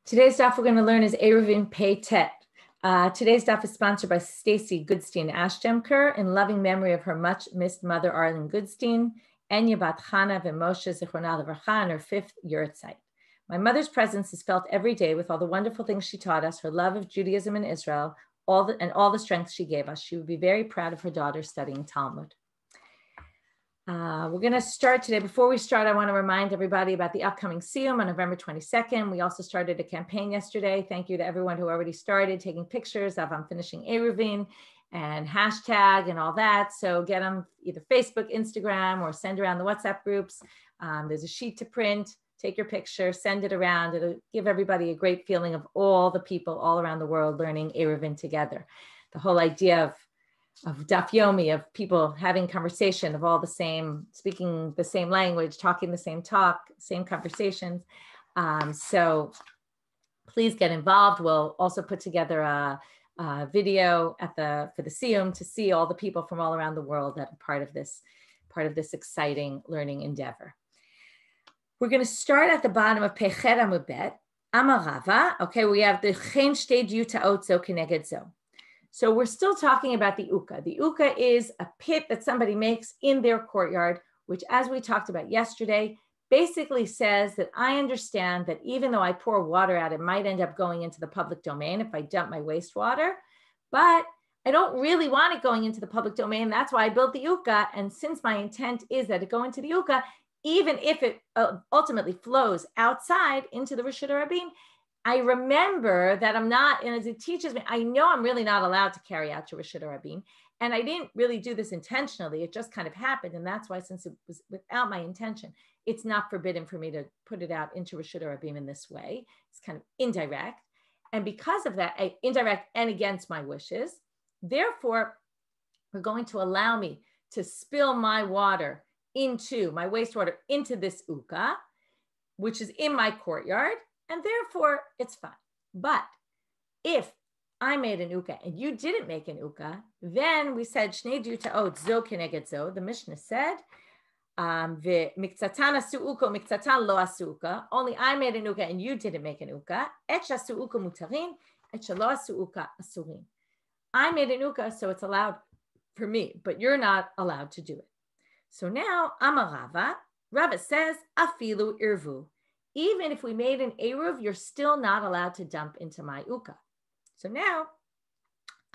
Today's daf we're going to learn is Eruvin Pei Tet. Today's daf is sponsored by Stacy Goodstein Ashtemker in loving memory of her much missed mother Arlen Goodstein, Enya Bat Chana V'Moshe Zichronah Livracha, on her 5th yurtzeit. My mother's presence is felt every day with all the wonderful things she taught us, her love of Judaism and Israel, all the strength she gave us. She would be very proud of her daughter studying Talmud. We're going to start today. Before we start, I want to remind everybody about the upcoming Siyum on November 22nd. We also started a campaign yesterday. Thank you to everyone who already started taking pictures of I'm finishing Eruvin and hashtag and all that. So get them either Facebook, Instagram, or send around the WhatsApp groups. There's a sheet to print. Take your picture, send it around. It'll give everybody a great feeling of all the people all around the world learning Eruvin together. The whole idea of Daf Yomi, of people having conversation, of all the same, speaking the same language, talking the same talk, same conversations. So please get involved. We'll also put together a video for the Siyum to see all the people from all around the world that are part of this exciting learning endeavor. We're going to start at the bottom of Pechet Amud Bet, Amarava. Okay, we have the Chen Shtei Yutaot Zo Keneged Zo. So we're still talking about the uka. The uka is a pit that somebody makes in their courtyard, which, as we talked about yesterday, basically says that I understand that even though I pour water out, it might end up going into the public domain if I dump my wastewater, but I don't really want it going into the public domain. That's why I built the uka. And since my intent is that it go into the uka, even if it ultimately flows outside into the Reshut HaRabim, I remember that I'm not, and as it teaches me, I know I'm really not allowed to carry out to Reshut HaRabim. And I didn't really do this intentionally. It just kind of happened. And that's why, since it was without my intention, it's not forbidden for me to put it out into Reshut HaRabim in this way. It's kind of indirect. And because of that, indirect and against my wishes, therefore, we're going to allow me to spill my water into, my wastewater into this uka, which is in my courtyard. And therefore, it's fine. But if I made an uka and you didn't make an uka, then we said, Shnei Yutaot Zo Keneged Zo. The Mishnah said, Miktzatan asu uka, miktzatan lo asu uka. Only I made an uka and you didn't make an uka. Et shasu uka mutarin, et shelo asu uka asurin. I made an uka, so it's allowed for me, but you're not allowed to do it. So now, Amarava, Rava says, Afilu irvu. Even if we made an Eruv, you're still not allowed to dump into my uka. So now,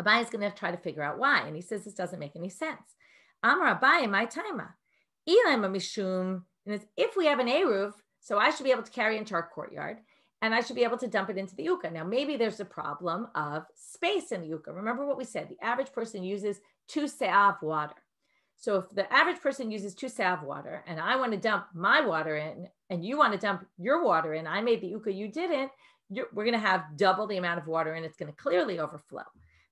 Abai is going to try to figure out why. And he says this doesn't make any sense. Amar Abai, my taima. Ilema mishum. And if we have an Eruv, so I should be able to carry into our courtyard, and I should be able to dump it into the uka. Now, maybe there's a problem of space in the uka. Remember what we said. The average person uses 2 se'ah of water. So if the average person uses 2 se'ah of water, and I want to dump my water in, and you want to dump your water in, I made the uka, you didn't, we're going to have double the amount of water, and it's going to clearly overflow.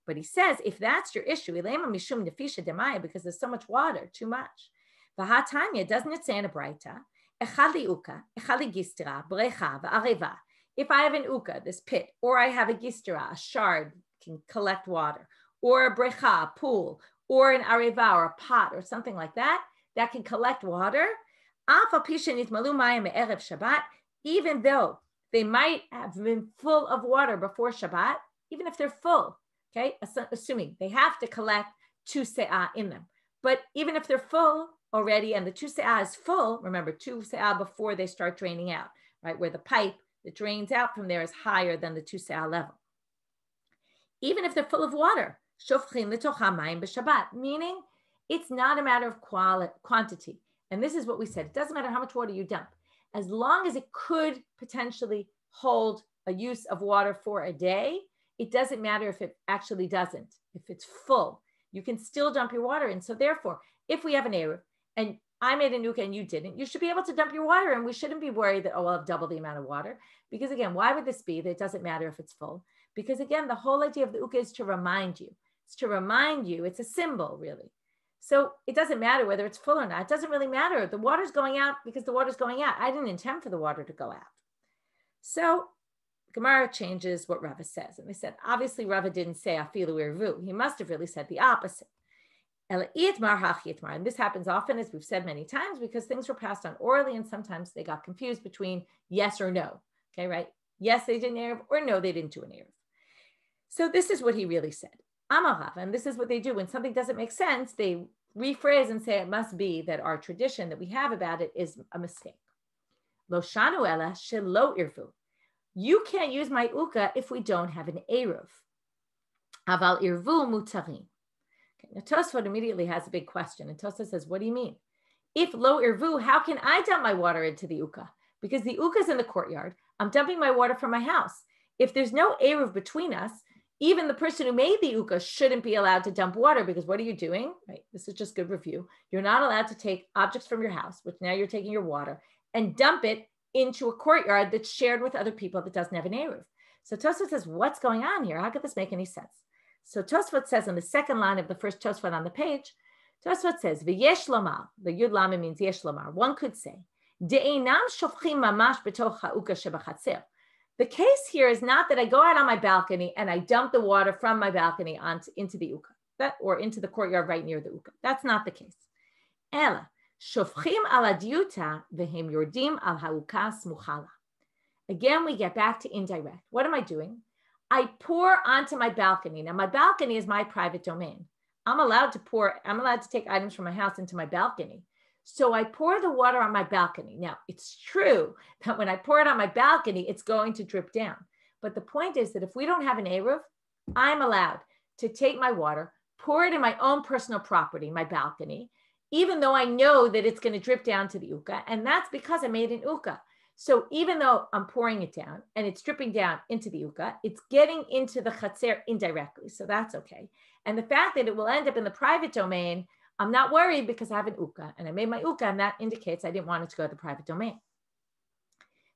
But he says, if that's your issue, because there's so much water, too much. V'hatanya, doesn't it say in a Braita, if I have an uka, this pit, or I have a gistera, a shard, can collect water, or a brecha, a pool, or an areva, or a pot, or something like that, that can collect water, even though they might have been full of water before Shabbat, even if they're full, okay, assuming they have to collect 2 se'ah in them. But even if they're full already, and the 2 se'ah is full, remember 2 se'ah before they start draining out, right, where the pipe that drains out from there is higher than the 2 se'ah level. Even if they're full of water, meaning it's not a matter of quantity. And this is what we said. It doesn't matter how much water you dump. As long as it could potentially hold a use of water for a day, it doesn't matter if it actually doesn't. If it's full, you can still dump your water in. So therefore, if we have an Eruv and I made a uka and you didn't, you should be able to dump your water, and we shouldn't be worried that, oh, I'll have double the amount of water. Because again, why would this be that it doesn't matter if it's full? Because again, the whole idea of the uka is to remind you. It's to remind you, it's a symbol really. So it doesn't matter whether it's full or not. It doesn't really matter. The water's going out because the water's going out. I didn't intend for the water to go out. So Gemara changes what Rava says. And they said, obviously Rava didn't say afilu irvu. He must have really said the opposite. And this happens often, as we've said many times, because things were passed on orally and sometimes they got confused between yes or no. Okay, right? Yes, they did an Eruv, or no, they didn't do an Eruv. So this is what he really said. Amarav, and this is what they do when something doesn't make sense, they rephrase and say it must be that our tradition that we have about it is a mistake. Lo shanu ela shelo irvu. You can't use my uka if we don't have an Eruv. Aval irvu mutarin. Okay, now Tosfot immediately has a big question, and Tosfot says, what do you mean? If lo irvu, how can I dump my water into the uka? Because the uka is in the courtyard. I'm dumping my water from my house. If there's no Eruv between us, even the person who made the uka shouldn't be allowed to dump water, because what are you doing? Right. This is just good review. You're not allowed to take objects from your house, which now you're taking your water, and dump it into a courtyard that's shared with other people that doesn't have an Eruv. So Tosfot says, what's going on here? How could this make any sense? So Tosfot says on the second line of the first Tosfot on the page, Tosfot says, V'yesh lomar, the Yud Lama means yesh lomar. One could say, De'einam shofchim mamash b'toch ha'uka shebachatzer. The case here is not that I go out on my balcony and I dump the water from my balcony into the uka, or into the courtyard right near the uka. That's not the case. Ela, shofchim ala diuta v'hem yordim al ha'uka smuchala. Again, we get back to indirect. What am I doing? I pour onto my balcony. Now, my balcony is my private domain. I'm allowed to take items from my house into my balcony. So I pour the water on my balcony. Now, it's true that when I pour it on my balcony, it's going to drip down. But the point is that if we don't have an Eruv, I'm allowed to take my water, pour it in my own personal property, my balcony, even though I know that it's going to drip down to the uka. And that's because I made an uka. So even though I'm pouring it down and it's dripping down into the uka, it's getting into the chatzer indirectly. So that's okay. And the fact that it will end up in the private domain, I'm not worried because I have an uka and I made my uka, and that indicates I didn't want it to go to the private domain.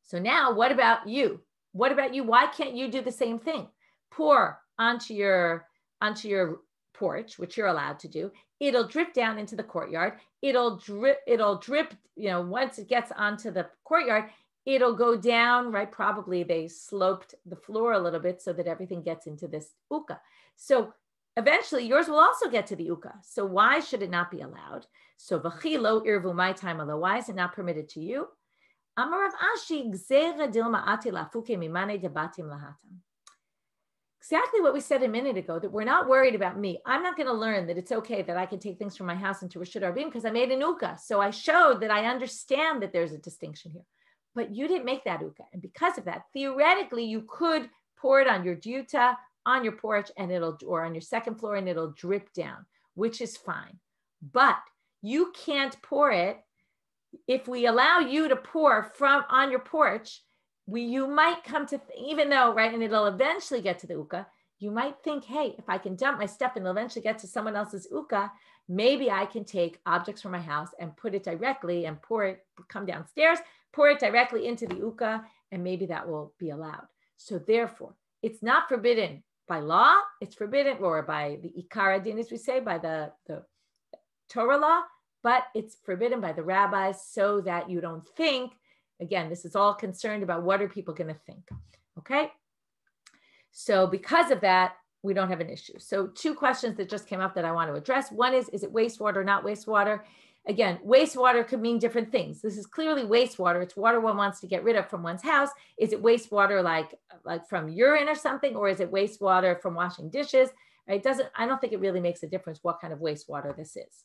So now what about you? What about you? Why can't you do the same thing? Pour onto your porch, which you're allowed to do. It'll drip down into the courtyard. It'll drip, once it gets onto the courtyard, it'll go down, right? Probably they sloped the floor a little bit so that everything gets into this uka. So eventually yours will also get to the uka. So why should it not be allowed? So v'chilo irvu my time alo. Why is it not permitted to you? Amarav Ashi gzera dilma ati lafuke mimane debatim lahatam. Exactly what we said a minute ago, that we're not worried about me. I'm not going to learn that it's okay that I can take things from my house into Reshut Arbim because I made an uka. So I showed that I understand that there's a distinction here. But you didn't make that uka. And because of that, theoretically, you could pour it on your diuta, on your porch, or on your second floor, and it'll drip down, which is fine. But you can't pour it. If we allow you to pour on your porch, you might come to, even though, right, and it'll eventually get to the uka, you might think, hey, if I can dump my stuff and it'll eventually get to someone else's uka, maybe I can take objects from my house and put it directly and come downstairs, pour it directly into the uka, and maybe that will be allowed. So therefore, it's not forbidden by law, it's forbidden, or by the ikar adin, as we say, by the Torah law, but it's forbidden by the rabbis so that you don't think. Again, this is all concerned about what are people going to think, okay? So because of that, we don't have an issue. So two questions that just came up that I want to address. One is it wastewater or not wastewater? Again, wastewater could mean different things. This is clearly wastewater. It's water one wants to get rid of from one's house. Is it wastewater like from urine or something? Or is it wastewater from washing dishes? It doesn't, I don't think it really makes a difference what kind of wastewater this is.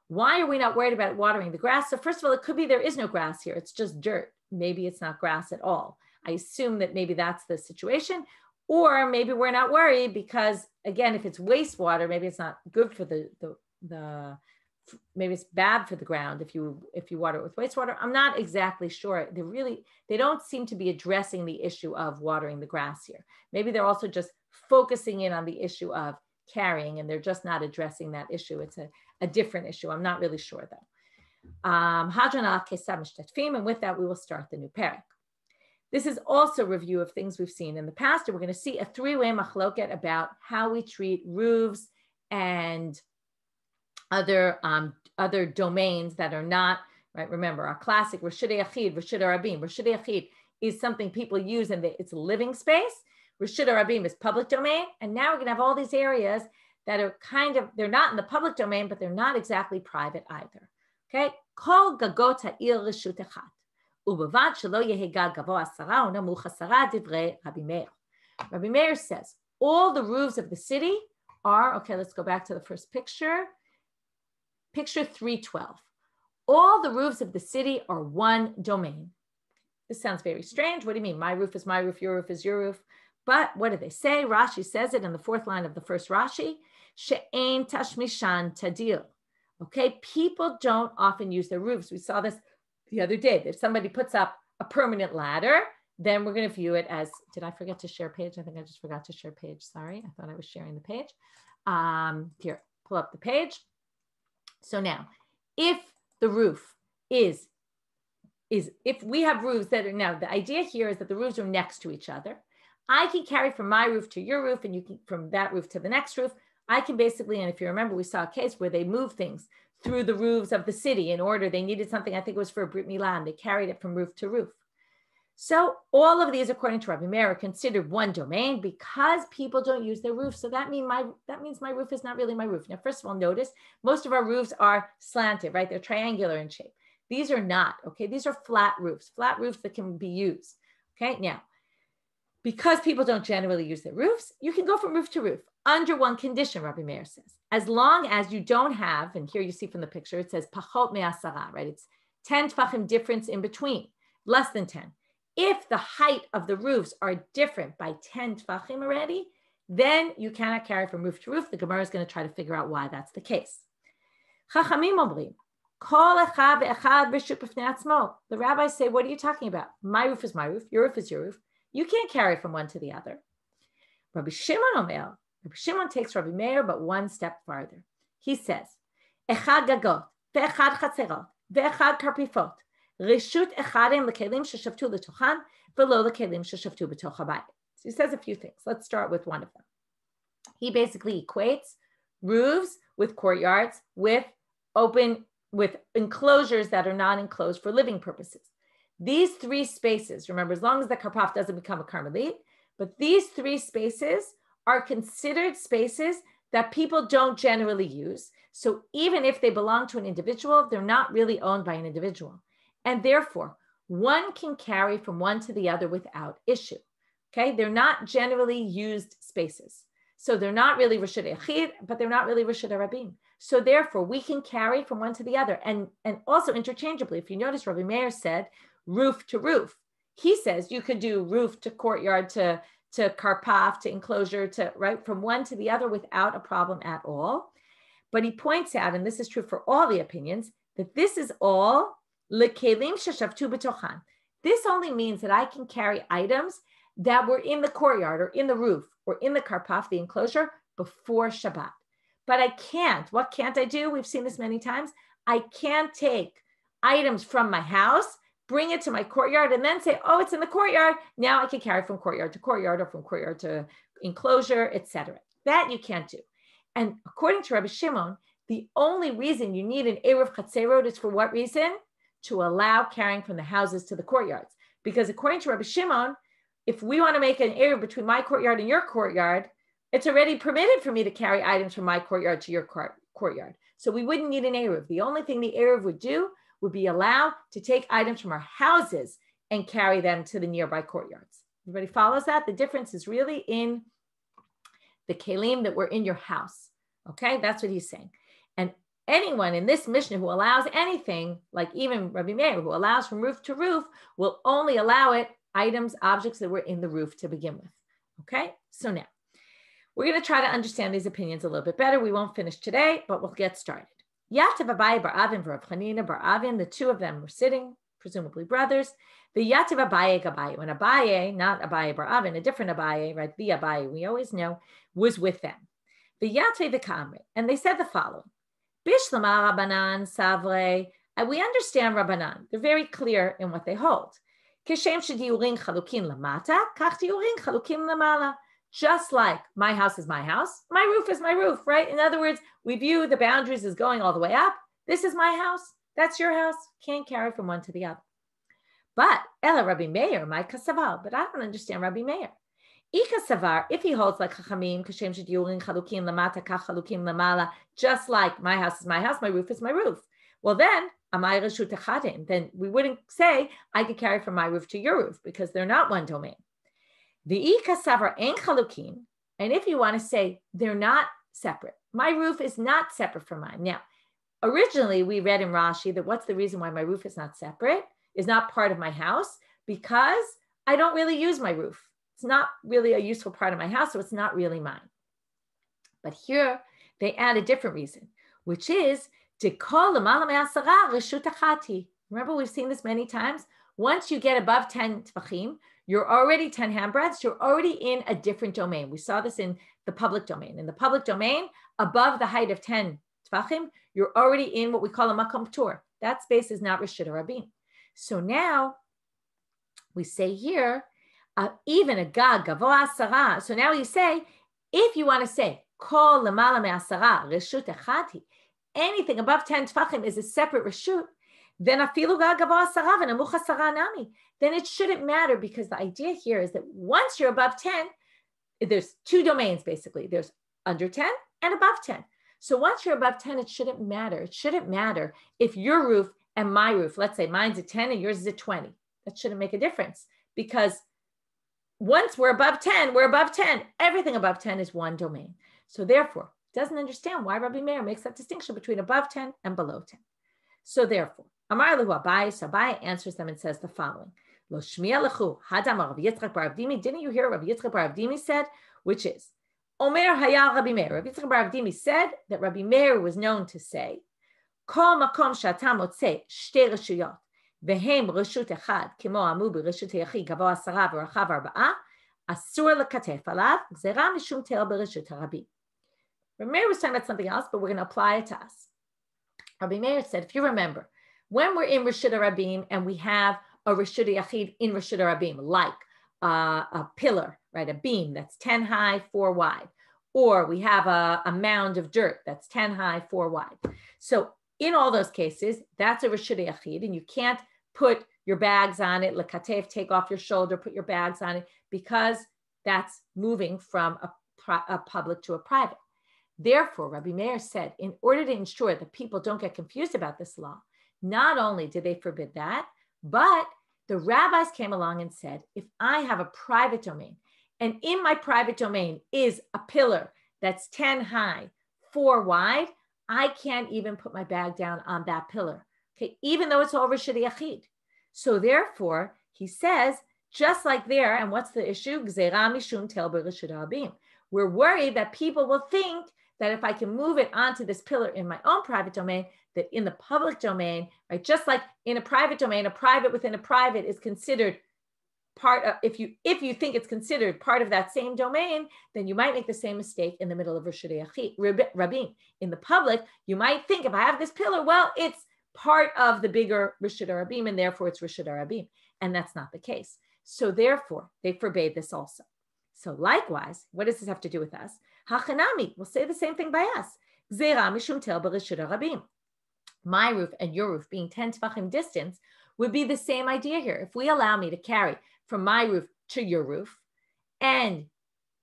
Why are we not worried about watering the grass? So first of all, it could be there is no grass here. It's just dirt. Maybe it's not grass at all. I assume that maybe that's the situation. Or maybe we're not worried because, again, if it's wastewater, maybe it's not good for maybe it's bad for the ground if you water it with wastewater. I'm not exactly sure. They don't seem to be addressing the issue of watering the grass here. Maybe they're also just focusing in on the issue of carrying, and they're just not addressing that issue. It's a different issue. I'm not really sure though. And with that, we will start the new parak. This is also a review of things we've seen in the past, and we're going to see a three-way machloket about how we treat roofs and other domains that are not, right? Remember, our classic Reshut Yachid, Reshut Rabim. Reshut Yachid is something people use and it's a living space. Reshut Rabim is public domain. And now we're going to have all these areas that are they're not in the public domain, but they're not exactly private either. Okay? Kol gagot ha'ir reshut echat. ובלבד שלא יהא גג גבוה 10 או נמוך 10 דברי רבי מאיר. Rabbi Meir says, all the roofs of the city are, okay, let's go back to the first picture. Picture 312. All the roofs of the city are one domain. This sounds very strange. What do you mean? My roof is my roof, your roof is your roof. But what do they say? Rashi says it in the fourth line of the first Rashi, she'ein tashmishan tadil. Okay, people don't often use their roofs. We saw this the other day. If somebody puts up a permanent ladder, then we're going to view it as, did I forget to share page? I think I just forgot to share page. Sorry, I thought I was sharing the page. Here, pull up the page. So now, if the roof is if we have roofs that are, now the idea here is that the roofs are next to each other. I can carry from my roof to your roof, and you can from that roof to the next roof. I can basically, and if you remember, we saw a case where they moved things through the roofs of the city in order. They needed something, I think it was for a Brit Milah, and they carried it from roof to roof. So all of these, according to Rabbi Meir, are considered one domain because people don't use their roof. So that means my roof is not really my roof. Now, first of all, notice most of our roofs are slanted, right? They're triangular in shape. These are not, okay? These are flat roofs that can be used, okay? Now, because people don't generally use their roofs, you can go from roof to roof under one condition, Rabbi Meir says. As long as you don't have, and here you see from the picture, it says pachot me'asara, right? It's 10 tfachim difference in between, less than 10. If the height of the roofs are different by 10 tfachim already, then you cannot carry from roof to roof. The Gemara is going to try to figure out why that's the case. Chachamim omrim, kol echad ve'echad b'shut b'fnei atzmo. The rabbis say, what are you talking about? My roof is my roof, your roof is your roof. You can't carry from one to the other. Rabbi Shimon omer, Rabbi Shimon takes Rabbi Meir, but one step farther. He says, echad gagot, ve'echad chatzerot, ve'echad karpifot. Reshut echadim lekelim sheshavtu letochan v'lo lekelim sheshavtu b'toch habayit. So he says a few things. Let's start with one of them. He basically equates roofs with courtyards with enclosures that are not enclosed for living purposes. These three spaces, remember, as long as the karpaf doesn't become a karmelit, but these three spaces are considered spaces that people don't generally use. So even if they belong to an individual, they're not really owned by an individual. And therefore, one can carry from one to the other without issue. Okay, they're not generally used spaces. So they're not really Reshut Echid, but they're not really Reshut Rabim. So therefore, we can carry from one to the other. And also interchangeably, if you notice, Rabbi Meir said roof to roof. He says you could do roof to courtyard to karpaf, to enclosure, to right from one to the other without a problem at all. But he points out, and this is true for all the opinions, that this is all lekelim sheshavtu b'tochan. This only means that I can carry items that were in the courtyard or in the roof or in the karpaf, the enclosure, before Shabbat. But I can't. What can't I do? We've seen this many times. I can't take items from my house, bring it to my courtyard, and then say, oh, it's in the courtyard. Now I can carry from courtyard to courtyard or from courtyard to enclosure, etc. That you can't do. And according to Rabbi Shimon, the only reason you need an Eruv Chatzerot is for what reason? To allow carrying from the houses to the courtyards. Because according to Rabbi Shimon, if we want to make an Eruv between my courtyard and your courtyard, it's already permitted for me to carry items from my courtyard to your courtyard. So we wouldn't need an Eruv. The only thing the Eruv would do would be allow to take items from our houses and carry them to the nearby courtyards. Everybody follows that? The difference is really in the kelim that were in your house. Okay, that's what he's saying. And anyone in this Mishnah who allows anything, like even Rabbi Meir, who allows from roof to roof, will only allow it items, objects that were in the roof to begin with. Okay, so now we're going to try to understand these opinions a little bit better. We won't finish today, but we'll get started. Yatav Abaye bar Avin v'Rav Chanina bar Avin, the two of them were sitting, presumably brothers. The Yatav Abaye Gabaye, when Abaye, not Abaye bar Avin, a different Abaye, right? The Abaye we always know, was with them. The Yatve v'Kamre, and they said the following: Bishlama Rabbanan Savre. And we understand Rabbanan; they're very clear in what they hold. Kishem shediurin chalukin lamata, kach diurin chalukin lamala. Just like my house is my house, my roof is my roof, right? In other words, we view the boundaries as going all the way up. This is my house. That's your house. Can't carry from one to the other. But Ella Rabbi Meir, my kasavar. But I don't understand Rabbi Meir. Ika savar, if he holds like Chachamim, kashem shediurin chalukim lamata kach chalukim lamala, just like my house is my house, my roof is my roof. Well then, amay reshut echadin, then we wouldn't say I could carry from my roof to your roof because they're not one domain. The kasavar ein chalukin, and if you want to say they're not separate, my roof is not separate from mine. Now, originally we read in Rashi that what's the reason why my roof is not separate, is not part of my house, because I don't really use my roof. It's not really a useful part of my house, so it's not really mine. But here they add a different reason, which is remember, we've seen this many times. Once you get above 10 tvachim, you're already 10 handbreadths, you're already in a different domain. We saw this in the public domain. In the public domain, above the height of 10 tvachim, you're already in what we call a makom ptur. That space is not reshut harabim. So now we say here, even a gag gavoa asara. So now you say, if you want to say kol lemala me'asara reshut echati, anything above 10 tefachim is a separate reshut, then afilu gag gavoa asara v'namuch asara nami. Then it shouldn't matter, because the idea here is that once you're above 10, there's two domains basically. There's under 10 and above 10. So once you're above 10, it shouldn't matter. It shouldn't matter if your roof and my roof, let's say mine's at 10 and yours is at 20. That shouldn't make a difference, because once we're above 10, we're above 10. Everything above 10 is one domain. So therefore, doesn't understand why Rabbi Meir makes that distinction between above 10 and below 10. So therefore, Amar Lehu Abai, so Abai answers them and says the following. Lo shmiya lechu hadam Rabbi Yitzchak bar Avdimi. Didn't you hear Rabbi Yitzchak bar Avdimi said, which is, Omer Hayal Rabbi Meir. Rabbi Yitzchak bar Avdimi said that Rabbi Meir was known to say, Kol makom she'ata motzei shtei reshuyot, vehem reshut echad, kimo amu bereshut hayachid gavoa 10 v'rachav 4, asur lekatef alav, gzera mishum tel bereshut harabim. Rabbi Meir was talking about something else, but we're going to apply it to us. Rabbi Meir said, if you remember, when we're in reshut harabim and we have a reshut hayachid in reshut harabim, like a pillar, right, a beam that's 10 high, 4 wide, or we have a mound of dirt that's 10 high, 4 wide. So in all those cases, that's a reshut hayachid, and you can't put your bags on it, lekatef, take off your shoulder, put your bags on it, because that's moving from a public to a private. Therefore, Rabbi Meir said, in order to ensure that people don't get confused about this law, not only did they forbid that, but the rabbis came along and said, if I have a private domain, and in my private domain is a pillar that's 10 high, 4 wide, I can't even put my bag down on that pillar, okay, even though it's all reshut hayachid. So therefore, he says, just like there, and what's the issue? Gzeira mishum tel bereshut harabim. We're worried that people will think that if I can move it onto this pillar in my own private domain, that in the public domain, right, just like in a private domain, a private within a private is considered part of, if you think it's considered part of that same domain, then you might make the same mistake in the middle of reshut hayachid, rabim. In the public, you might think, if I have this pillar, well, it's part of the bigger reshut harabim, and therefore it's reshut harabim. And that's not the case. So therefore, they forbade this also. So likewise, what does this have to do with us? Hachanami, we'll say the same thing by us. Gzeira mishum tel bereshut harabim. My roof and your roof being 10 tefachim distance would be the same idea here. If we allow me to carry from my roof to your roof, and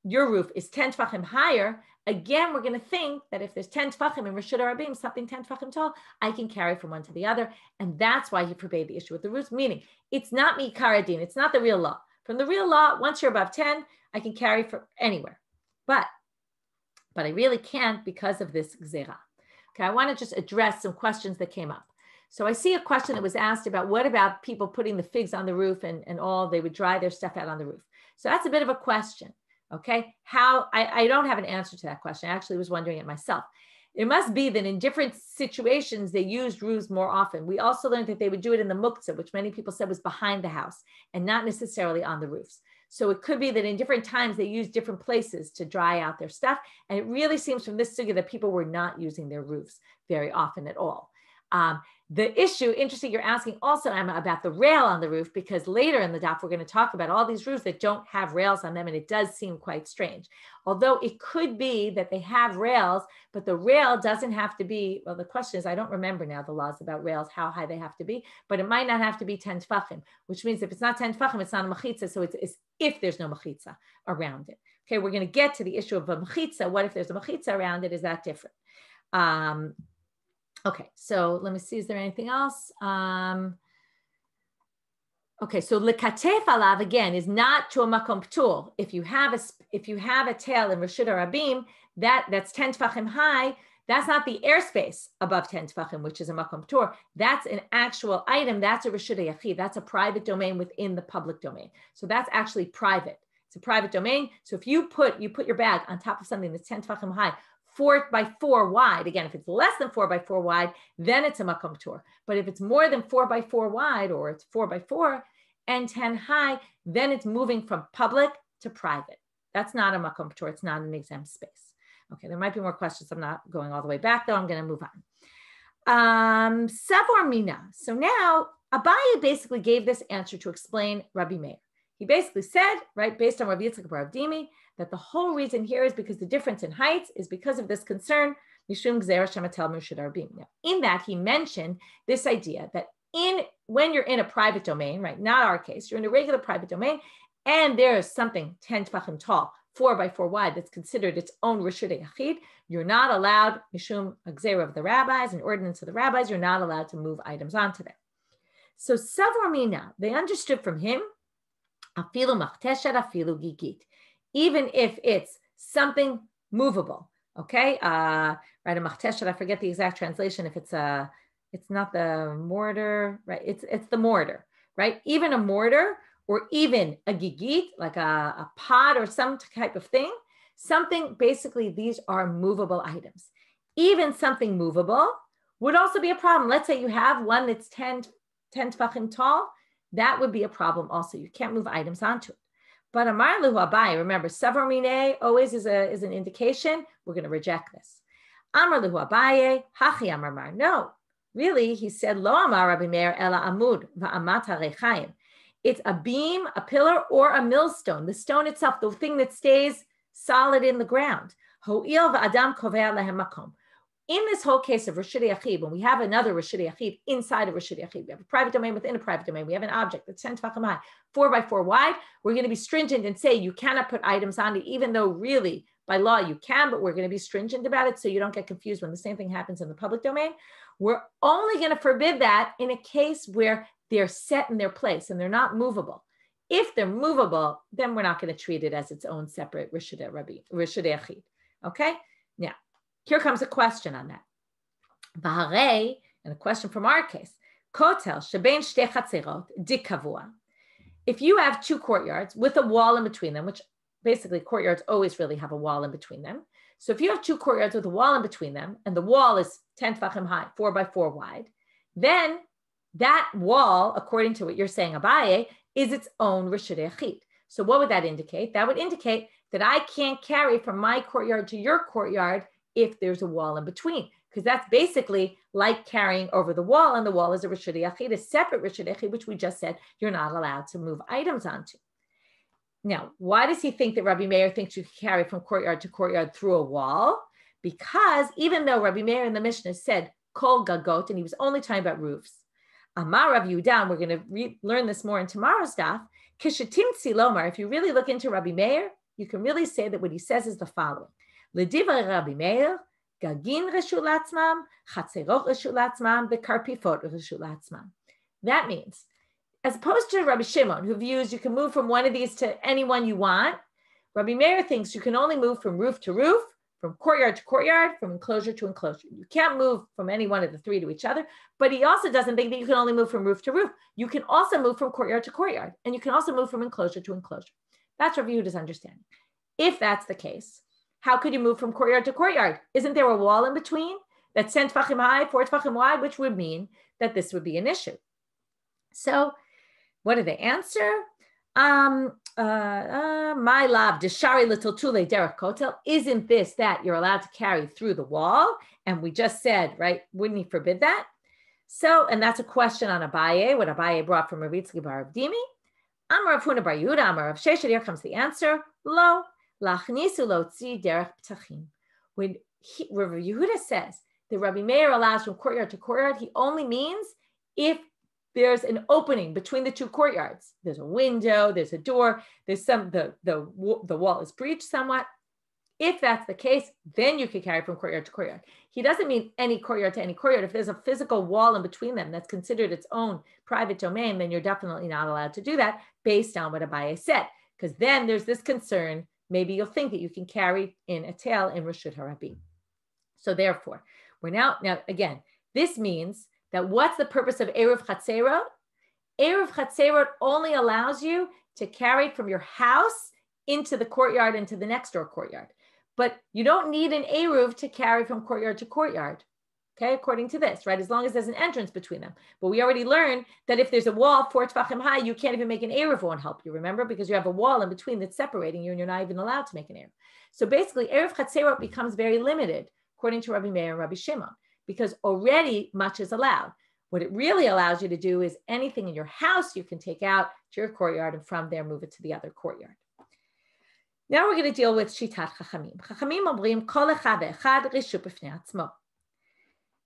your roof is 10 tefachim higher, again, we're going to think that if there's 10 tefachim in reshut harabim, something 10 tefachim tall, I can carry from one to the other. And that's why he forbade the issue with the roofs, meaning it's not mikar adin, it's not the real law. From the real law, once you're above 10, I can carry from anywhere. But I really can't because of this gzera. Okay, I want to just address some questions that came up. So I see a question that was asked about what about people putting the figs on the roof and all, they would dry their stuff out on the roof. So that's a bit of a question, okay? I don't have an answer to that question. I actually was wondering it myself. It must be that in different situations, they used roofs more often. We also learned that they would do it in the muktzah, which many people said was behind the house and not necessarily on the roofs. So it could be that in different times they used different places to dry out their stuff. And it really seems from this sugya that people were not using their roofs very often at all. The issue, interesting, you're asking also, Emma, about the rail on the roof, because later in the daf, we're going to talk about all these roofs that don't have rails on them, and it does seem quite strange. Although it could be that they have rails, but the rail doesn't have to be, well, the question is, I don't remember now the laws about rails, how high they have to be, but it might not have to be 10 tefachim, which means if it's not 10 tefachim, it's not a mechitza, so it's if there's no mechitza around it. Okay, we're going to get to the issue of a mechitza. What if there's a mechitza around it? Is that different? Okay, so let me see, is there anything else? Okay, so lekatef alav again is not to a makom ptul. If you have a tail in Reshut Rabim, that's 10 tefachim high, that's not the airspace above 10 tefachim, which is a makom ptul. That's an actual item. That's a Reshut Yachid. That's a private domain within the public domain. So that's actually private. It's a private domain. So if you put your bag on top of something that's 10 tefachim high, 4 by 4 wide. Again, if it's less than 4 by 4 wide, then it's a makom ptul. But if it's more than 4 by 4 wide, or it's 4 by 4 and 10 high, then it's moving from public to private. That's not a makom ptul. It's not an exempt space. Okay, there might be more questions. I'm not going all the way back though. I'm going to move on. Savor Mina. So now Abaye basically gave this answer to explain Rabbi Meir. He basically said, right, based on Rabbi Yitzchak bar Avdimi, that the whole reason here is because the difference in heights is because of this concern, Mishum Gzera Shematel Murshid Arbim. Now, in that, he mentioned this idea that when you're in a private domain, right, not our case, you're in a regular private domain, and there is something 10 tefachim tall, 4 by 4 wide, that's considered its own Reshut Yachid, you're not allowed, Mishum Gzera of the rabbis, an ordinance of the rabbis, you're not allowed to move items onto them. So Savor Mina, they understood from him, afilu machteshet, afilu gigit, even if it's something movable, okay? Right, a machteshet, I forget the exact translation. If it's not the mortar, right? It's the mortar, right? Even a mortar or even a gigit, like a pot or some type of thing, something, basically these are movable items. Even something movable would also be a problem. Let's say you have one that's 10 tefachim tall, that would be a problem also. You can't move items onto it. But Amar Luhu Abaye, remember, Savar Mineh always is an indication. We're going to reject this. Amar Luhu Abaye, Hachi Amar Mar. No, really, he said, Lo Amar Rabbi Meir Ela Amud Va'amat HaRechaim. It's a beam, a pillar, or a millstone. The stone itself, the thing that stays solid in the ground. Ho'il va'adam kovea lehem makom. In this whole case of Reshut Yachid, when we have another Reshut Yachid inside of Reshut Yachid, we have a private domain within a private domain, we have an object that's 10 tefachim high, 4 by 4 wide, we're going to be stringent and say you cannot put items on it, even though really by law you can, but we're going to be stringent about it so you don't get confused when the same thing happens in the public domain. We're only going to forbid that in a case where they're set in their place and they're not movable. If they're movable, then we're not going to treat it as its own separate Reshut Yachid. Okay? Now, here comes a question on that. V'harei, and a question from our case, kotel shebein shtei chatzerot dikavua. If you have 2 courtyards with a wall in between them, which basically courtyards always really have a wall in between them. So if you have 2 courtyards with a wall in between them, and the wall is 10 tefachim high, 4 by 4 wide, then that wall, according to what you're saying, Abaye, is its own Reshut Yachid. So what would that indicate? That would indicate that I can't carry from my courtyard to your courtyard if there's a wall in between, because that's basically like carrying over the wall, and the wall is a Reshut Yachid, a separate Reshut Yachid, which we just said you're not allowed to move items onto. Now, why does he think that Rabbi Meir thinks you can carry from courtyard to courtyard through a wall? Because even though Rabbi Meir in the Mishnah said kol gagot, and he was only talking about roofs, Amar Rav Yehuda, we're going to learn this more in tomorrow's daf, kishetimtzi lomar, if you really look into Rabbi Meir, you can really say that what he says is the following. L'divrei Rabbi Meir, gagin reshut latzmam, chatzerot reshut latzmam, v'karpifot reshut latzmam. That means, as opposed to Rabbi Shimon, who views you can move from one of these to any one you want, Rabbi Meir thinks you can only move from roof to roof, from courtyard to courtyard, from enclosure to enclosure. You can't move from any one of the 3 to each other, but he also doesn't think that you can only move from roof to roof. You can also move from courtyard to courtyard, and you can also move from enclosure to enclosure. That's Rabbi Yehuda's understanding. If that's the case, how could you move from courtyard to courtyard? Isn't there a wall in between that's 10 tefachim high, 4 tefachim wide, which would mean that this would be an issue? So what do they answer? My love, deshari little tule derech kotel. Isn't this that you're allowed to carry through the wall? And we just said, right, wouldn't he forbid that? So, and that's a question on Abaye, what Abaye brought from Rav Yitzchak bar Avdimi. Amar Rav Huna bar Yehuda, Amar Rav Sheshet, here comes the answer. Lo, lachnisu lotzi derech ptachim. When Rav Yehuda says that Rabbi Meir allows from courtyard to courtyard, he only means if there's an opening between the 2 courtyards. There's a window, there's a door, there's the wall is breached somewhat. If that's the case, then you could carry from courtyard to courtyard. He doesn't mean any courtyard to any courtyard. If there's a physical wall in between them that's considered its own private domain, then you're definitely not allowed to do that based on what Abaye said. Because then there's this concern, maybe you'll think that you can carry in a tail in Reshut HaRabim. So therefore, we're now again, this means that what's the purpose of Eruv Chatzerot? Eruv Chatzerot only allows you to carry from your house into the courtyard, into the next door courtyard. But you don't need an Eruv to carry from courtyard to courtyard, okay, according to this, right? As long as there's an entrance between them. But we already learned that if there's a wall 4 tefachim high, you can't even make an Eruv won't help you, remember? Because you have a wall in between that's separating you and you're not even allowed to make an Eruv. So basically, Eruv Chatzerot becomes very limited, according to Rabbi Meir and Rabbi Shimon, because already much is allowed. What it really allows you to do is anything in your house you can take out to your courtyard and from there move it to the other courtyard. Now we're going to deal with Shitat Chachamim. Chachamim omrim kol echad ve'echad reshut b'fnei atzmo.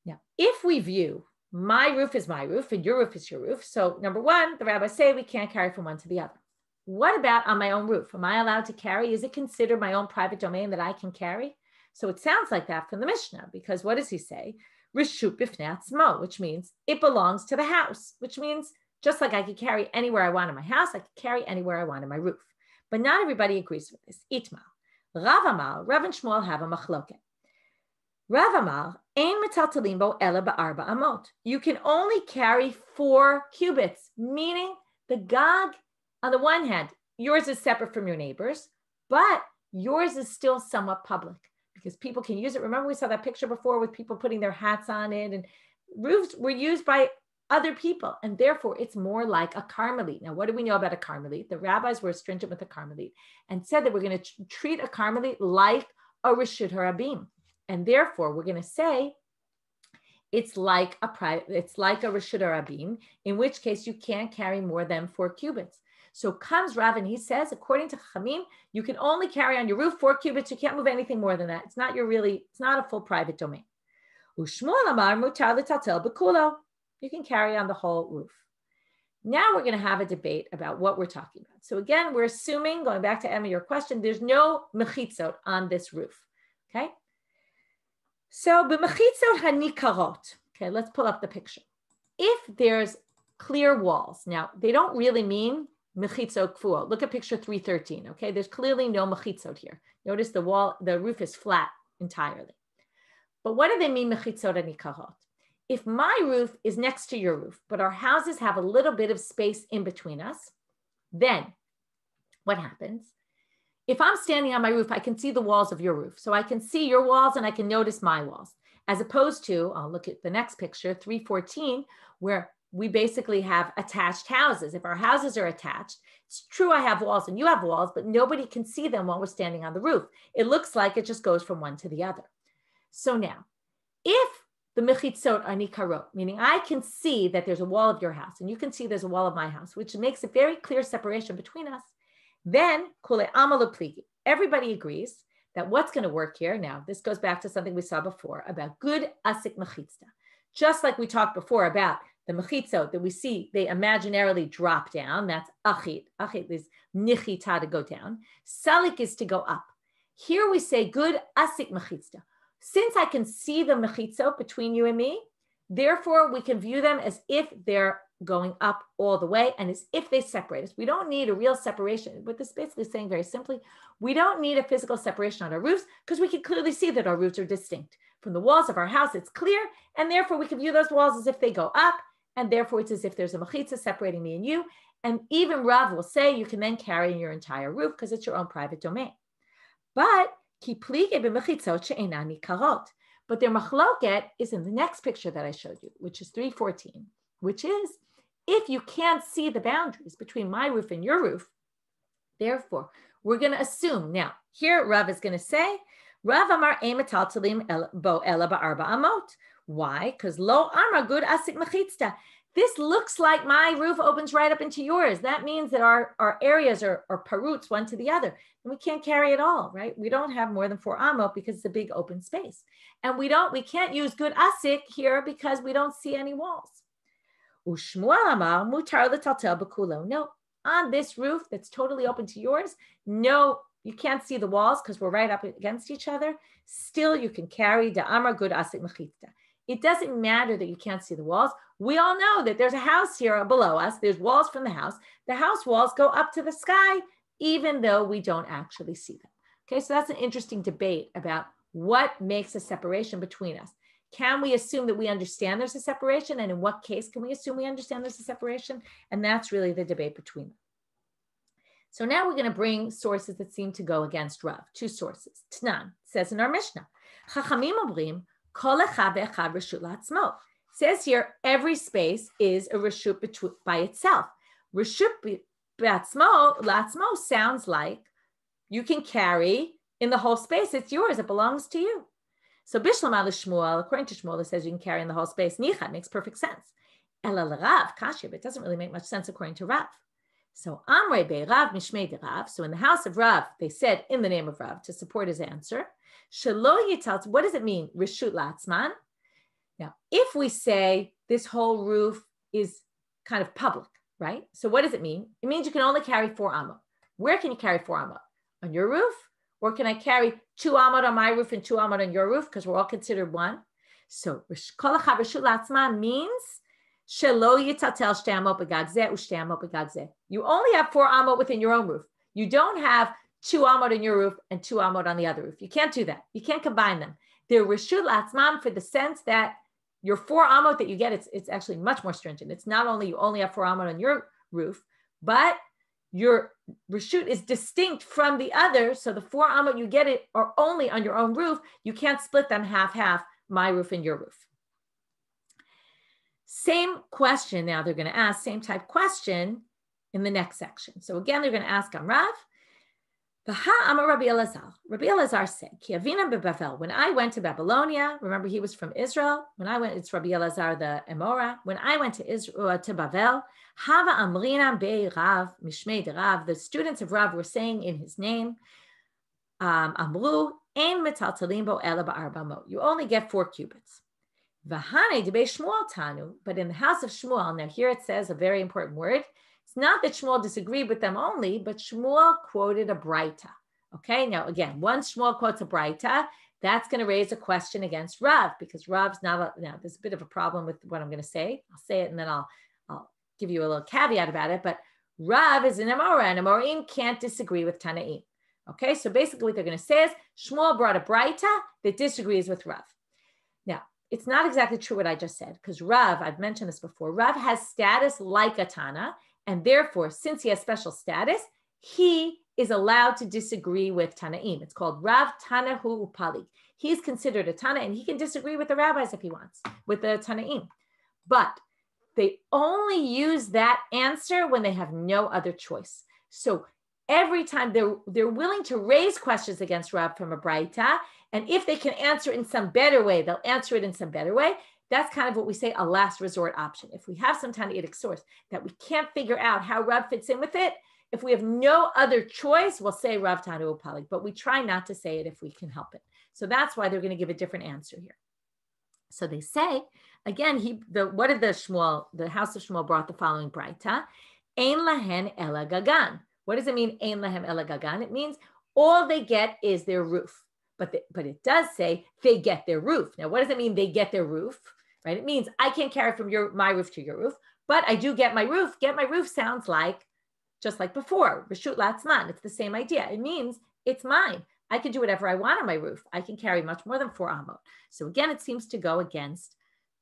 Now, if we view my roof is my roof and your roof is your roof, so number one, the rabbis say we can't carry from one to the other. What about on my own roof? Am I allowed to carry? Is it considered my own private domain that I can carry? So it sounds like that from the Mishnah, because what does he say? Reshut b'fnei atzmo, which means it belongs to the house, which means just like I could carry anywhere I want in my house, I could carry anywhere I want in my roof. But not everybody agrees with this. Itmal. Rav Amal, Rav and Shmuel have a machloket. Rav Amal, ein metaltalim bo ela ba'arba amot. You can only carry 4 cubits, meaning the gag, on the one hand, yours is separate from your neighbor's, but yours is still somewhat public because people can use it. Remember we saw that picture before with people putting their hats on it, and roofs were used by other people, and therefore it's more like a Carmelite. Now, what do we know about a Carmelite? The rabbis were stringent with a Carmelite and said that we're going to treat a Carmelite like a Reshut HaRabim, and therefore we're going to say it's like a Reshut HaRabim, in which case you can't carry more than 4 cubits. So comes Rav and he says, according to Chachamim, you can only carry on your roof 4 cubits. You can't move anything more than that. It's not a full private domain. Ushmuel amar mutar l'taltel b'kulo. You can carry on the whole roof. Now we're going to have a debate about what we're talking about. So again, we're assuming, going back to Emma, your question, there's no mechitzot on this roof, okay? So b'mechitzot hanikarot, okay, let's pull up the picture. If there's clear walls, now they don't really mean mechitzot kfuo. Look at picture 313, okay? There's clearly no mechitzot here. Notice the roof is flat entirely. But what do they mean mechitzot hanikarot? If my roof is next to your roof, but our houses have a little bit of space in between us, then what happens? If I'm standing on my roof, I can see the walls of your roof. So I can see your walls and I can notice my walls. As opposed to, I'll look at the next picture, 314, where we basically have attached houses. If our houses are attached, it's true I have walls and you have walls, but nobody can see them while we're standing on the roof. It looks like it just goes from one to the other. So now, if the mechitzot are nikarot, meaning I can see that there's a wall of your house and you can see there's a wall of my house, which makes a very clear separation between us, then kule amalu pligi. Everybody agrees that what's going to work here. Now, this goes back to something we saw before about good asik mechitzta. Just like we talked before about the mechitzot that we see, they imaginarily drop down. That's achit. Achit is nichita, to go down. Salik is to go up. Here we say good asik mechitzta. Since I can see the mechitzot between you and me, therefore we can view them as if they're going up all the way and as if they separate us. We don't need a real separation. What this is basically saying very simply, we don't need a physical separation on our roofs because we can clearly see that our roofs are distinct. From the walls of our house, it's clear, and therefore we can view those walls as if they go up, and therefore it's as if there's a mechitzah separating me and you. And even Rav will say you can then carry in your entire roof because it's your own private domain. But but their machloket is in the next picture that I showed you, which is 314, which is if you can't see the boundaries between my roof and your roof, therefore we're going to assume. Now, here Rav is going to say, Rav amar ematal talim bo ela ba'arba amot. Why? Because lo amar good asik mechitzta. This looks like my roof opens right up into yours. That means that our areas are paruts one to the other. And we can't carry it all, right? We don't have more than 4 amot because it's a big open space. And we can't use good asik here because we don't see any walls. Ushmuel amar mutar l'taltel b'kulo. No, on this roof that's totally open to yours, no you can't see the walls because we're right up against each other, still you can carry the Amar Gud Asik Mechitza. It doesn't matter that you can't see the walls. We all know that there's a house here below us. There's walls from the house. The house walls go up to the sky, even though we don't actually see them. Okay, so that's an interesting debate about what makes a separation between us. Can we assume that we understand there's a separation? And in what case can we assume we understand there's a separation? And that's really the debate between them. So now we're going to bring sources that seem to go against Rav. Two sources. Tnan says in our Mishnah, Chachamim omrim, kol echad ve'echad reshut la'atzmo. Says here, every space is a reshut by itself. Reshut la'atzmo sounds like you can carry in the whole space. It's yours. It belongs to you. So Bishlam al Shmuel, according to Shmuel, it says you can carry in the whole space. Nicha makes perfect sense. Ela l'Rav kasher, but it doesn't really make much sense according to Rav. So Amrei be Rav mishmei de Rav. So in the house of Rav, they said in the name of Rav to support his answer. Shelo yital. What does it mean? Reshut la'atzman. Now, if we say this whole roof is kind of public, right? So what does it mean? It means you can only carry 4 amot. Where can you carry 4 amot? On your roof? Or can I carry 2 amot on my roof and 2 amot on your roof? Because we're all considered one. So kol echad reshut la'atzman means shelo yitatel shtei amot b'gag zeh u'shtei amot b'gag zeh. You only have 4 amot within your own roof. You don't have 2 amot in your roof and 2 amot on the other roof. You can't do that. You can't combine them. They're reshut la'atzman for the sense that your 4 amot that you get, it's actually much more stringent. It's not only you only have 4 amot on your roof, but your reshut is distinct from the other. So the 4 amot you get it are only on your own roof. You can't split them half, my roof and your roof. Same question now they're going to ask, same type question in the next section. So again, they're going to ask on Rav. Rabbi Elazar said, when I went to Babylonia, remember he was from Israel. When I went, it's Rabbi Elazar the Emora. When I went to Israel, to Bavel, Hava Amrina be Rav, Mishmei de Rav, the students of Rav were saying in his name, Amru, Ein metaltalim bo ela ba'arba mo. You only get 4 cubits. V'hane debei Shmuel tanu, but in the house of Shmuel, now here it says a very important word. It's not that Shmuel disagreed with them only, but Shmuel quoted a Braita. Okay, now again, once Shmuel quotes a Braita, that's going to raise a question against Rav, because Rav's not, now there's a bit of a problem with what I'm going to say. I'll say it and then I'll give you a little caveat about it, but Rav is an Amora, and Amorim can't disagree with Tanaim. Okay, so basically what they're going to say is Shmuel brought a Braita that disagrees with Rav. Now, it's not exactly true what I just said, because Rav, I've mentioned this before, Rav has status like a Tana, and therefore, since he has special status, he is allowed to disagree with Tanaim. It's called Rav Tanahu Upali. He's considered a Tana, and he can disagree with the rabbis if he wants, with the Tanaim. But they only use that answer when they have no other choice. So every time they're willing to raise questions against Rav from a Braita, and if they can answer in some better way, they'll answer it in some better way. That's kind of what we say a last resort option. If we have some Tanaitic source that we can't figure out how Rav fits in with it, if we have no other choice, we'll say Rav Tanu Upali, but we try not to say it if we can help it. So that's why they're going to give a different answer here. So they say, again, what did the house of Shmuel brought the following Braita? Ein lahen ela gagan. What does it mean, ein lahem ela gagan? It means all they get is their roof. But it does say they get their roof. Now, what does it mean they get their roof? Right? It means I can't carry from my roof to your roof, but I do get my roof. Get my roof sounds like, just like before, Reshut Latzman. It's the same idea. It means it's mine. I can do whatever I want on my roof. I can carry much more than 4 amot. So again, it seems to go against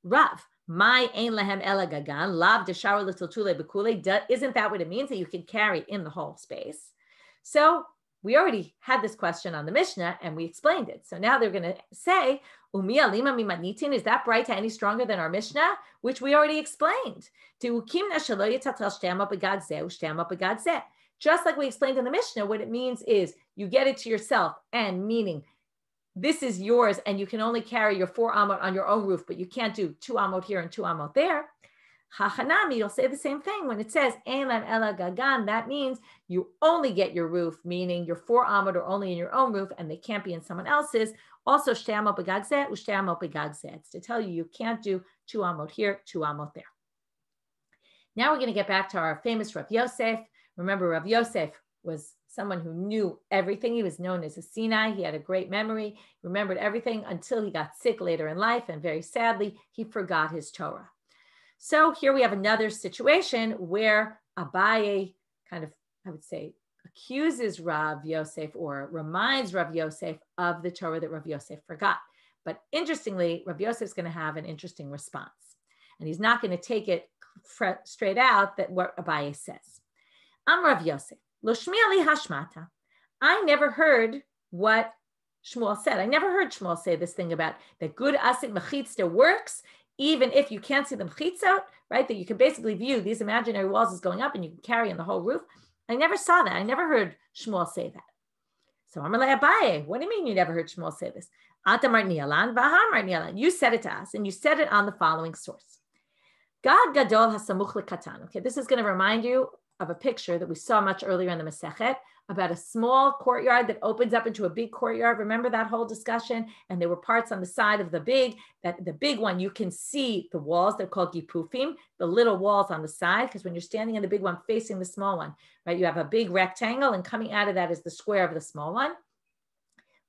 Rav. My ein lahem ela gagan, lav desharu l'tiltule bekule. Isn't that what it means? That you can carry in the whole space. So we already had this question on the Mishnah and we explained it. So now they're going to say, Umi alima mimanitin, is that Braita any stronger than our Mishnah? Which we already explained. Just like we explained in the Mishnah, what it means is you get it to yourself, and meaning this is yours and you can only carry your 4 amot on your own roof, but you can't do 2 amot here and 2 amot there. Hachanami, you'll say the same thing when it says Ein lam ela gagan. That means you only get your roof, meaning your 4 amot are only in your own roof and they can't be in someone else's. Also, shtei amot b'gag zeh, u'shtei amot b'gag zeh. It's to tell you can't do 2 amot here, 2 amot there. Now we're going to get back to our famous Rav Yosef. Remember, Rav Yosef was someone who knew everything. He was known as a Sinai. He had a great memory, remembered everything until he got sick later in life. And very sadly, he forgot his Torah. So here we have another situation where Abaye kind of, I would say, accuses Rav Yosef or reminds Rav Yosef of the Torah that Rav Yosef forgot. But interestingly, Rav Yosef is going to have an interesting response. And he's not going to take it straight out that what Abaye says. Am Rav Yosef, lo shmi'a li hashmata. I never heard what Shmuel said. I never heard Shmuel say this thing about that good asik mechitzta works, even if you can't see the mechitzot, right? That you can basically view these imaginary walls as going up and you can carry on the whole roof. I never saw that. I never heard Shmuel say that. So I'm like, Abaye, what do you mean you never heard Shmuel say this? You said it to us, and you said it on the following source. Gad gadol hasamuch lekatan. Okay, this is going to remind you of a picture that we saw much earlier in the Masechet about a small courtyard that opens up into a big courtyard. Remember that whole discussion? And there were parts on the side of the big one, you can see the walls. They're called gipufim, the little walls on the side, because when you're standing in the big one facing the small one, right, you have a big rectangle, and coming out of that is the square of the small one.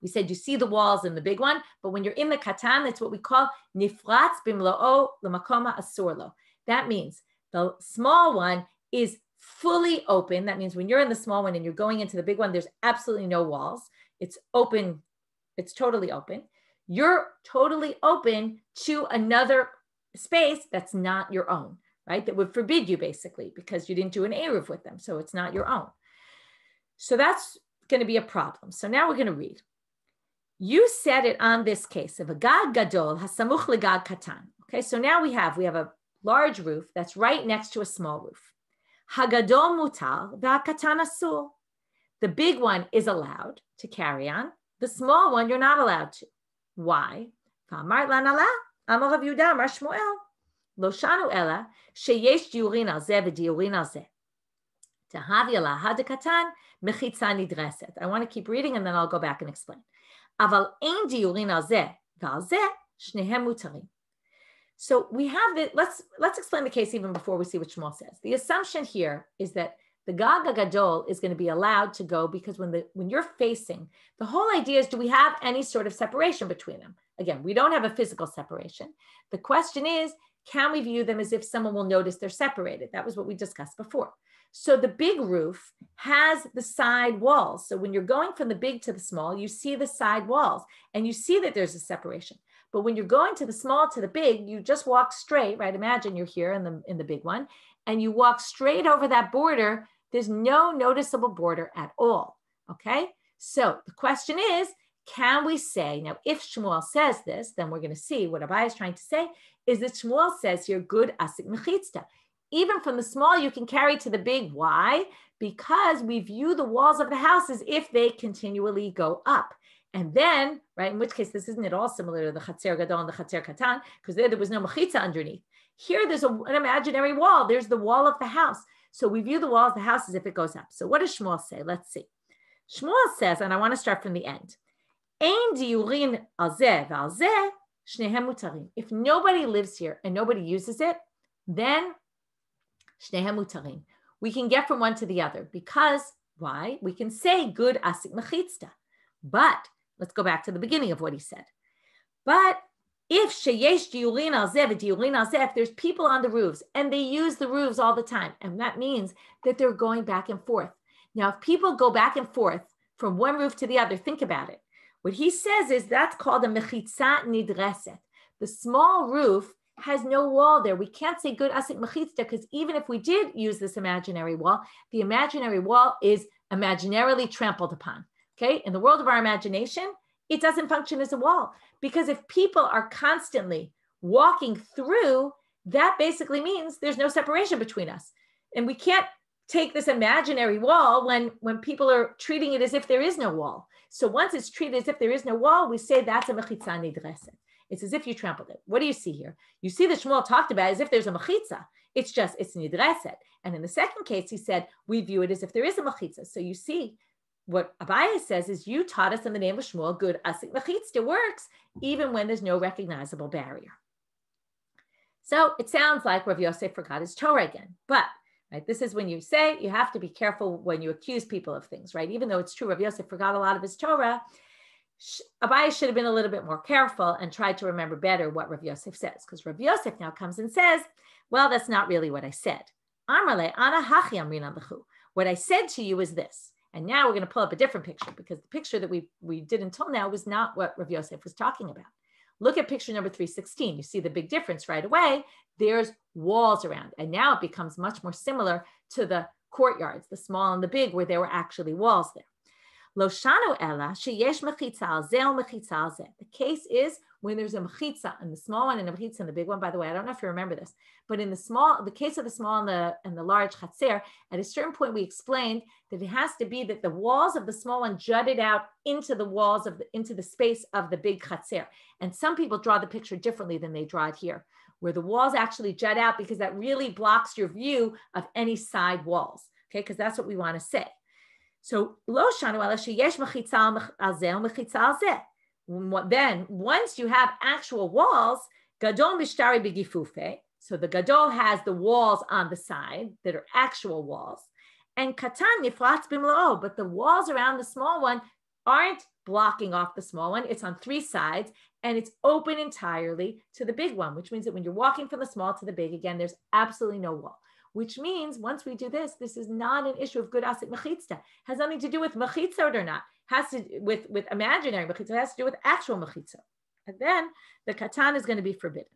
We said you see the walls in the big one, but when you're in the katan, that's what we call nifratz bimlo'o l'makoma asurlo. That means the small one is fully open. That means when you're in the small one and you're going into the big one, there's absolutely no walls. It's open. It's totally open. You're totally open to another space that's not your own, right? That would forbid you basically because you didn't do an Eruv with them. So it's not your own. So that's going to be a problem. So now we're going to read. You said it on this case of a gad gadol hasamuch legad katan. Okay, so now we have a large roof that's right next to a small roof. Hagadol mutar v'hakatan asur. The big one is allowed to carry on. The small one you're not allowed to. Why? V'amar lanala amar Rav Yehuda amar Shmuel lo shanu ela sheyesh diurin al zeh v'diurin al zeh tahavya lahad katan mechitza nidreset. I want to keep reading and then I'll go back and explain. Aval ein diurin al zeh v'al zeh shnehem mutarim. So we have that. Let's explain the case even before we see what Shmuel says. The assumption here is that the Gag Gadol is going to be allowed to go because when you're facing, the whole idea is, do we have any sort of separation between them? Again, we don't have a physical separation. The question is, can we view them as if someone will notice they're separated? That was what we discussed before. So the big roof has the side walls. So when you're going from the big to the small, you see the side walls and you see that there's a separation. But when you're going to the small to the big, you just walk straight, right? Imagine you're here in the big one and you walk straight over that border. There's no noticeable border at all, okay? So the question is, can we say, now if Shmuel says this, then we're going to see what Abaye is trying to say, is that Shmuel says here, good asik mechitzta. Even from the small, you can carry to the big. Why? Because we view the walls of the house as if they continually go up. And then, right, in which case, this isn't at all similar to the Chatzer Gadol and the Chatzer Katan, because there was no mechitza underneath. Here, there's an imaginary wall. There's the wall of the house. So we view the wall of the house as if it goes up. So what does Shmuel say? Let's see. Shmuel says, and I want to start from the end. Ein diurin al zeh v'al zeh shnehem mutarim. If nobody lives here and nobody uses it, then shnehem mutarim. We can get from one to the other because, why? We can say good asik mechitzta. But let's go back to the beginning of what he said. But if sheyesh diurin al zeh v'diurin al zeh, if there's people on the roofs and they use the roofs all the time, and that means that they're going back and forth. Now, if people go back and forth from one roof to the other, think about it. What he says is that's called a mechitza nidreset. The small roof has no wall there. We can't say good asik mechitza because even if we did use this imaginary wall, the imaginary wall is imaginarily trampled upon. Okay, in the world of our imagination, it doesn't function as a wall because if people are constantly walking through, that basically means there's no separation between us. And we can't take this imaginary wall when people are treating it as if there is no wall. So once it's treated as if there is no wall, we say that's a mechitza nidreset. It's as if you trampled it. What do you see here? You see that Shmuel talked about as if there's a mechitza. It's nidreset. And in the second case, he said, we view it as if there is a mechitza. So you see, what Abaye says is you taught us in the name of Shmuel, good asik mechitzta works even when there's no recognizable barrier. So it sounds like Rav Yosef forgot his Torah again. But right? This is when you say you have to be careful when you accuse people of things, right? Even though it's true, Rav Yosef forgot a lot of his Torah, Abaye should have been a little bit more careful and tried to remember better what Rav Yosef says, because Rav Yosef now comes and says, well, that's not really what I said. What I said to you is this. And now we're going to pull up a different picture, because the picture that we did until now was not what Rav Yosef was talking about. Look at picture number 316. You see the big difference right away. There's walls around. And now it becomes much more similar to the courtyards, the small and the big, where there were actually walls there. Lo shanu ela sheyesh mechitza al zeh or mechitza al zeh. The case is when there's a mechitza in the small one and a mechitza in the big one. By the way, I don't know if you remember this, but in the case of the small and the large chatzer, at a certain point we explained that it has to be that the walls of the small one jutted out into the walls of into the space of the big chatzer. And some people draw the picture differently than they draw it here, where the walls actually jut out, because that really blocks your view of any side walls. Okay, because that's what we want to say. So lo shanu ela sheyesh mechitza al zeh mechitza al zeh. Then once you have actual walls, gadol mishtari begifufe. So the gadol has the walls on the side that are actual walls, and katan nifratz bimla'o. But the walls around the small one aren't blocking off the small one. It's on three sides, and it's open entirely to the big one, which means that when you're walking from the small to the big, again, there's absolutely no wall. Which means once we do this, this is not an issue of good asik mechitza. Has nothing to do with mechitza or not. Has to with imaginary mechitza. It has to do with actual mechitza. And then the katan is going to be forbidden.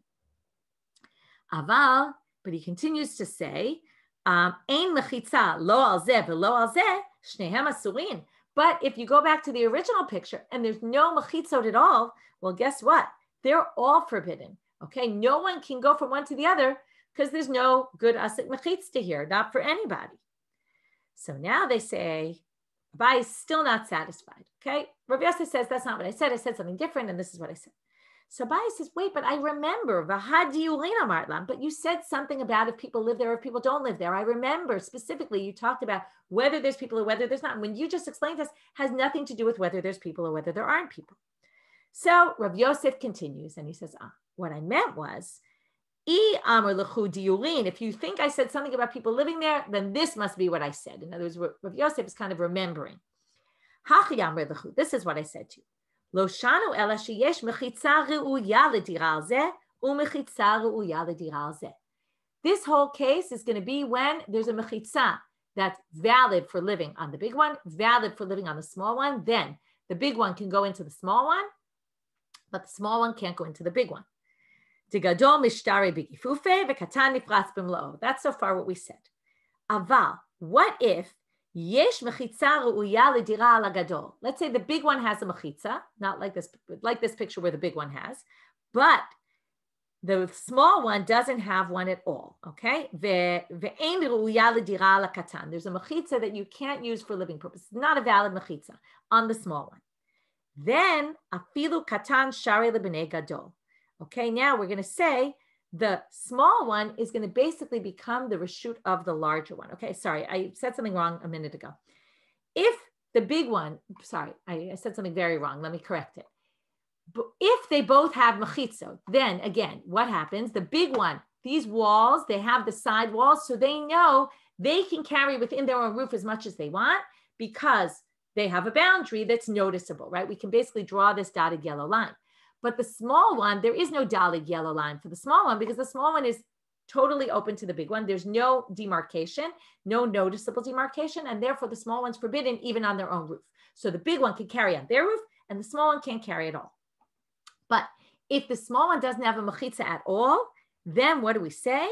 Aval, but he continues to say, ein mechitza lo al zeh v'lo al zeh shnehem asurin. But if you go back to the original picture and there's no mechitzot at all, well, guess what? They're all forbidden. Okay, no one can go from one to the other, because there's no good asik mechitza here, not for anybody. So now they say, Abaye is still not satisfied. Okay, Rav Yosef says, that's not what I said. I said something different, and this is what I said. So Abaye says, wait, but I remember, but you said something about if people live there or if people don't live there. I remember specifically you talked about whether there's people or whether there's not. And when you just explained this, has nothing to do with whether there's people or whether there aren't people. So Rav Yosef continues, and he says, what I meant was, if you think I said something about people living there, then this must be what I said. In other words, Rav Yosef is kind of remembering. This is what I said to you. Lo shanu ela sheyesh mechitza re'uya l'dira al zeh u'mechitza re'uya l'dira al zeh. This whole case is going to be when there's a mechitza that's valid for living on the big one, valid for living on the small one. Then the big one can go into the small one, but the small one can't go into the big one. That's so far what we said. Aval, what if yesh mechitza re'uya l'dira al gadol? Let's say the big one has a mechitza, not like this picture where the big one has, but the small one doesn't have one at all. Okay, ve'ein re'uya l'dira al katan. There's a mechitza that you can't use for living purposes. Not a valid mechitza on the small one. Then afilu katan shari lebnei gadol. Okay, now we're going to say the small one is going to basically become the reshut of the larger one. Okay, sorry, I said something wrong a minute ago. If the big one, sorry, I said something very wrong. Let me correct it. But if they both have mechitzot, then again, what happens? The big one, these walls, they have the side walls, so they know they can carry within their own roof as much as they want because they have a boundary that's noticeable, right? We can basically draw this dotted yellow line. But the small one, there is no dotted yellow line for the small one because the small one is totally open to the big one. There's no demarcation, no noticeable demarcation, and therefore the small one's forbidden even on their own roof. So the big one can carry on their roof and the small one can't carry at all. But if the small one doesn't have a mechitza at all, then what do we say?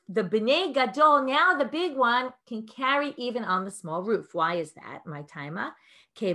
The b'nei gadol, now the big one can carry even on the small roof. Why is that, my taima? By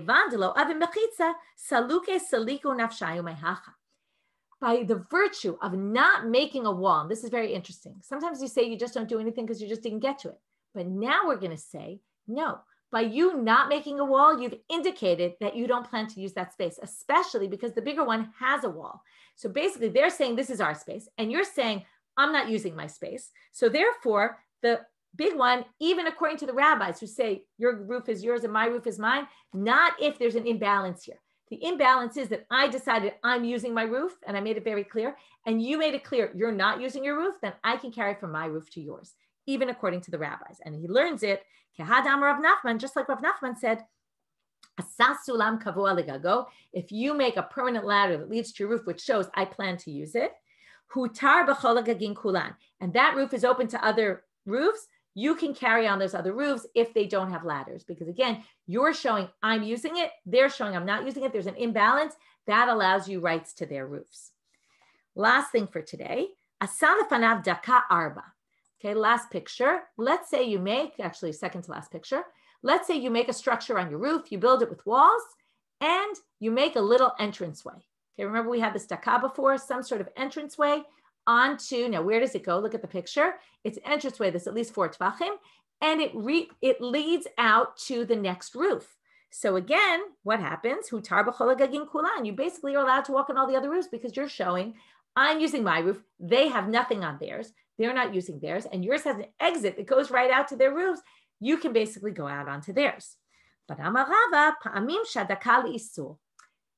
the virtue of not making a wall, and this is very interesting. Sometimes you say you just don't do anything because you just didn't get to it. But now we're going to say, no, by you not making a wall, you've indicated that you don't plan to use that space, especially because the bigger one has a wall. So basically they're saying this is our space, and you're saying, I'm not using my space. So therefore, the big one, even according to the rabbis who say your roof is yours and my roof is mine, not if there's an imbalance here. The imbalance is that I decided I'm using my roof and I made it very clear, and you made it clear you're not using your roof, then I can carry from my roof to yours, even according to the rabbis. And he learns it, Kehadam Rav Nachman, just like Rav Nachman said, Asasulam kavua legago. If you make a permanent ladder that leads to your roof, which shows I plan to use it, hutar b'chol hagagin kulan, and that roof is open to other roofs, you can carry on those other roofs if they don't have ladders. Because again, you're showing I'm using it, they're showing I'm not using it. There's an imbalance that allows you rights to their roofs. Last thing for today, asan lefanav daka arba. Okay, last picture. Let's say you make, actually second to last picture. Let's say you make a structure on your roof, you build it with walls, and you make a little entranceway. Okay, remember we had this daka before, some sort of entranceway onto, now where does it go? Look at the picture. It's an entranceway that's at least 4 tvachim, and it leads out to the next roof. So again, what happens? Hutar b'chol hagagin kulan. You basically are allowed to walk on all the other roofs because you're showing I'm using my roof. They have nothing on theirs. They're not using theirs, and yours has an exit that goes right out to their roofs. You can basically go out onto theirs. But amarava pa'amim shadaka le'isur.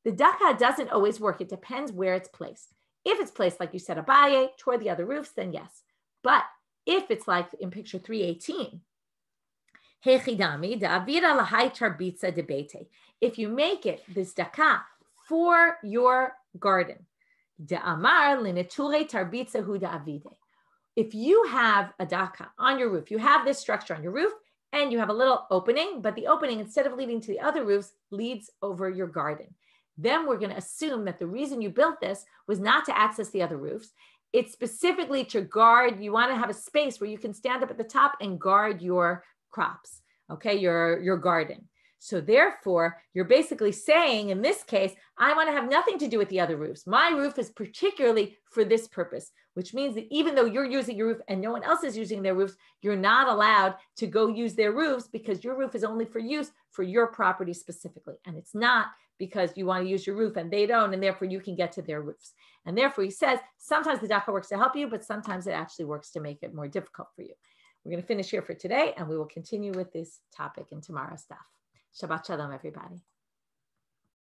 The daka doesn't always work. It depends where it's placed. If it's placed, like you said, Abaye, toward the other roofs, then yes. But if it's like in picture 318, if you make it this daka for your garden, if you have a daka on your roof, you have this structure on your roof, and you have a little opening, but the opening, instead of leading to the other roofs, leads over your garden. Then we're going to assume that the reason you built this was not to access the other roofs. It's specifically to guard. You want to have a space where you can stand up at the top and guard your crops, okay, your garden. So therefore, you're basically saying, in this case, I want to have nothing to do with the other roofs. My roof is particularly for this purpose, which means that even though you're using your roof and no one else is using their roofs, you're not allowed to go use their roofs because your roof is only for use for your property specifically. And it's not because you want to use your roof and they don't, and therefore you can get to their roofs. And therefore he says, sometimes the daka works to help you, but sometimes it actually works to make it more difficult for you. We're going to finish here for today, and we will continue with this topic in tomorrow's daf. Shabbat shalom, everybody.